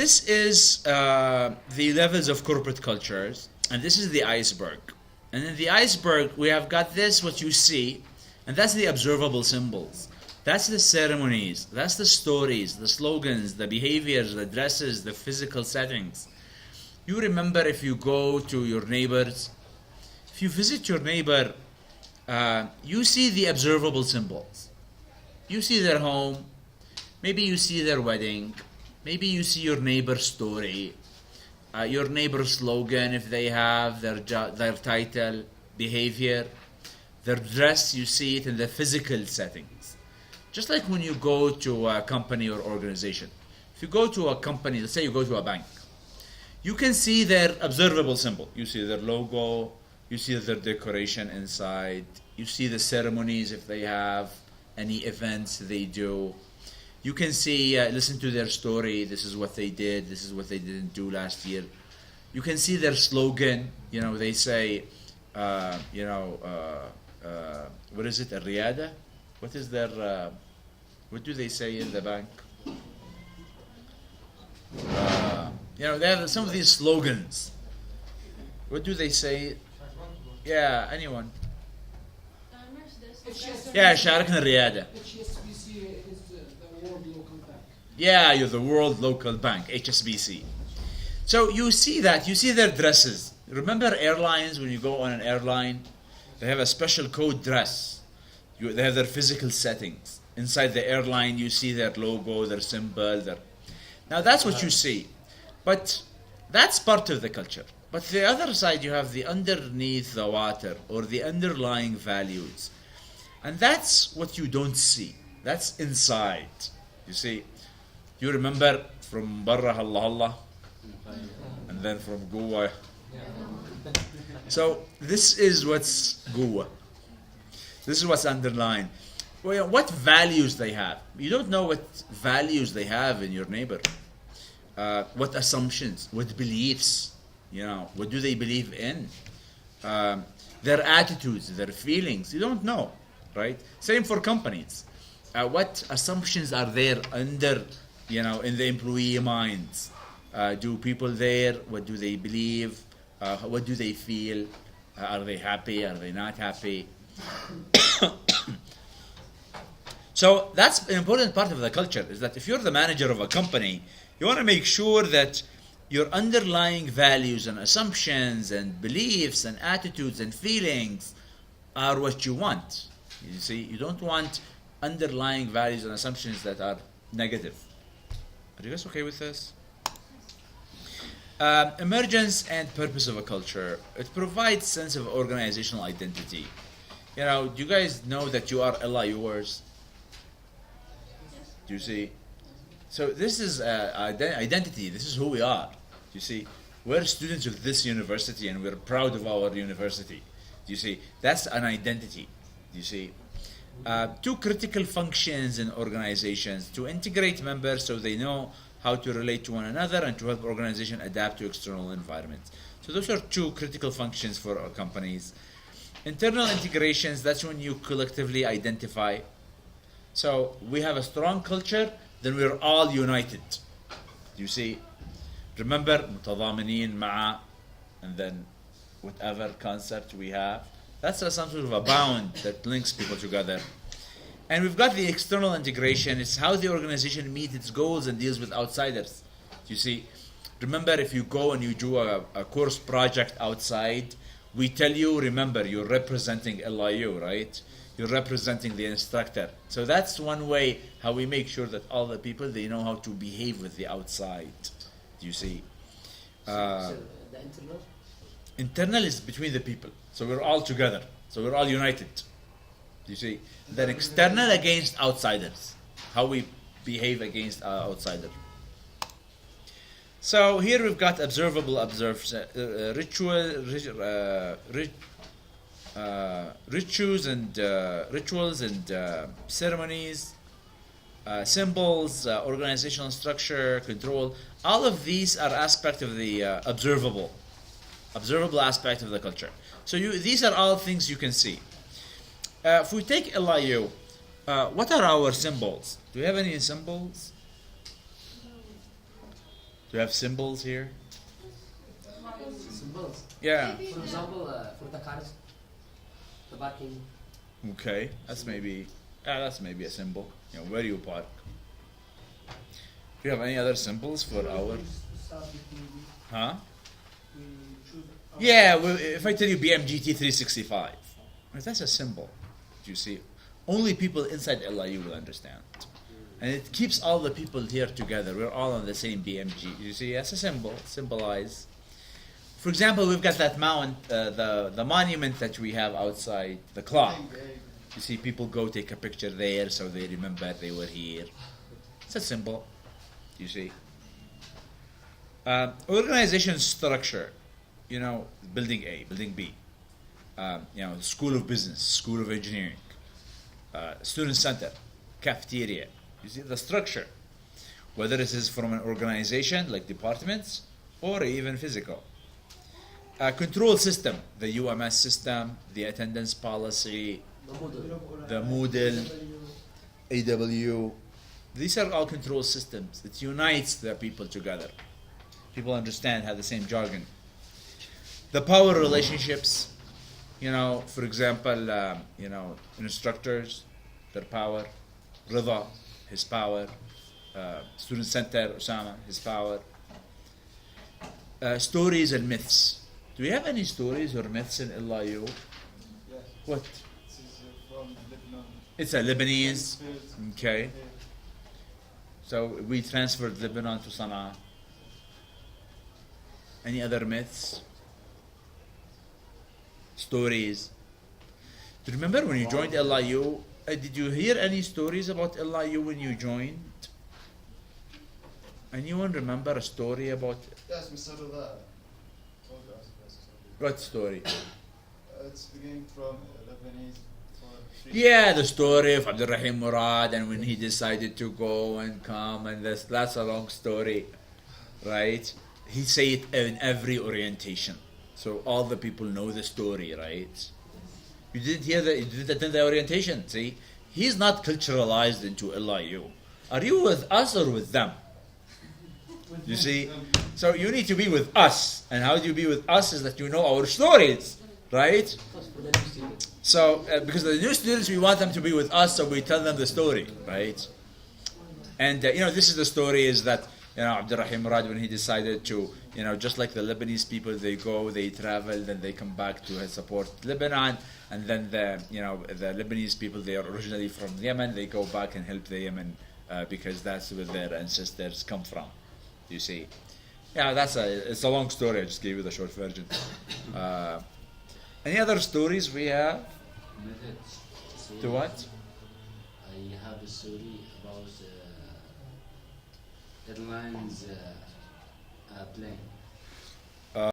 this is the levels of corporate cultures, and this is the iceberg. And in the iceberg, we have got this, what you see, and that's the observable symbols. That's the ceremonies, that's the stories, the slogans, the behaviors, the dresses, the physical settings. You remember if you go to your neighbors, if you visit your neighbor, you see the observable symbols. You see their home, maybe you see their wedding, maybe you see your neighbor's story, your neighbor's slogan if they have their title, behavior, their dress, you see it in the physical settings. Just like when you go to a company or organization. If you go to a company, let's say you go to a bank, you can see their observable symbol. You see their logo, you see their decoration inside, you see the ceremonies if they have any events they do. You can see, listen to their story, this is what they did, this is what they didn't do last year. You can see their slogan, they say, what is it, الريادة? What is their, what do they say in the bank? They have some of these slogans. What do they say? Yeah, anyone? Yeah, شاركنا الريادة. HSBC is the World Local Bank. Yeah, you're the World Local Bank, HSBC. So you see that, you see their dresses. Remember airlines, when you go on an airline, they have a special code dress. They have their physical settings. Inside the airline, you see their logo, their symbol. Now that's what you see. But that's part of the culture. But the other side, you have the underneath the water, or the underlying values. And that's what you don't see. That's inside. You see, you remember from barra Allah Allah, and then from Goa. So this is what's Goa. This is what's underlined. Well, what values they have. You don't know what values they have in your neighbor. What assumptions, what beliefs, what do they believe in? Their attitudes, their feelings, you don't know, right? Same for companies. What assumptions are there under, in the employee minds? Do people there, what do they believe? What do they feel? Are they happy? Are they not happy? So that's an important part of the culture, is that if you're the manager of a company, you want to make sure that your underlying values and assumptions and beliefs and attitudes and feelings are what you want. You see, you don't want underlying values and assumptions that are negative. Are you guys okay with this? Emergence and purpose of a culture. It provides sense of organizational identity. Do you guys know that you are LIUers? Do you see? So this is identity. This is who we are. You see, we're students of this university and we're proud of our university. Do you see? That's an identity. Do you see? Two critical functions in organizations: to integrate members so they know how to relate to one another, and to help organization adapt to external environments. So those are two critical functions for our companies. Internal integrations, that's when you collectively identify. So we have a strong culture, then we're all united. You see? Remember, متضامنين مع, and then whatever concept we have. That's some sort of a bound that links people together. And we've got the external integration. It's how the organization meets its goals and deals with outsiders. You see? Remember, if you go and you do a course project outside, we tell you, remember, you're representing LIU, right? You're representing the instructor. So that's one way how we make sure that all the people, they know how to behave with the outside. Do you see? So the internal? Internal is between the people. So we're all together. So we're all united. Do you see? Then external against outsiders. How we behave against outsiders. So here we've got observable, rituals and ceremonies, symbols, organizational structure, control. All of these are aspects of the observable aspect of the culture. So these are all things you can see. If we take LIU, what are our symbols? Do we have any symbols? Do Do you have symbols here? Symbols. Yeah. For example, for the cars, the parking. Okay. That's maybe a symbol. You know, where you park. Do you have any other symbols for our? Huh? Yeah. Well, if I tell you BMGT 365, that's a symbol. Do you see? Only people inside LIU will understand. And it keeps all the people here together. We're all on the same BMG. You see, that's a symbol. Symbolize. For example, we've got that the monument that we have outside the clock. You see, people go take a picture there so they remember they were here. It's a symbol. You see. Organization structure. You know, building A, building B. You know, School of Business, School of Engineering, Student Center, cafeteria. You see the structure, whether it is from an organization like departments or even physical. Control system, the UMS system, the attendance policy, the Moodle, AW. These are all control systems. It unites the people together. People understand, have the same jargon. The power relationships, you know, for example, you know, instructors, their power, Rida, his power, Student Center, Osama, his power. Stories and myths. Do we have any stories or myths in LIU? Yeah. What? This is from Lebanon. It's a Lebanese. Spirit. Okay. So we transferred Lebanon to Sana'a. Any other myths? Stories? Do you remember when you joined LIU? Did you hear any stories about LIU when you joined? Anyone remember a story about Yes, Mr. Rida told us this story. what story? It's beginning from Lebanese for free. Yeah, the story of Abdurrahim Murad and when he decided to go and come and that's a long story, right? He say it in every orientation, so all the people know the story, right? You didn't hear that? You didn't attend the orientation. See, he's not culturalized into LIU. Are you with us or with them? You see, so you need to be with us, and how do you be with us is that you know our stories, right? So because the new students, we want them to be with us, so we tell them the story, right? And you know, this is the story is that you know Abdurrahim Murad when he decided to, you know, just like the Lebanese people, they go, they travel, then they come back to support Lebanon, and then the Lebanese people, they are originally from Yemen, they go back and help the Yemen because that's where their ancestors come from. You see, yeah, it's a long story. I just gave you the short version. Any other stories we have? Methods. So To what? I have a story about airlines plane.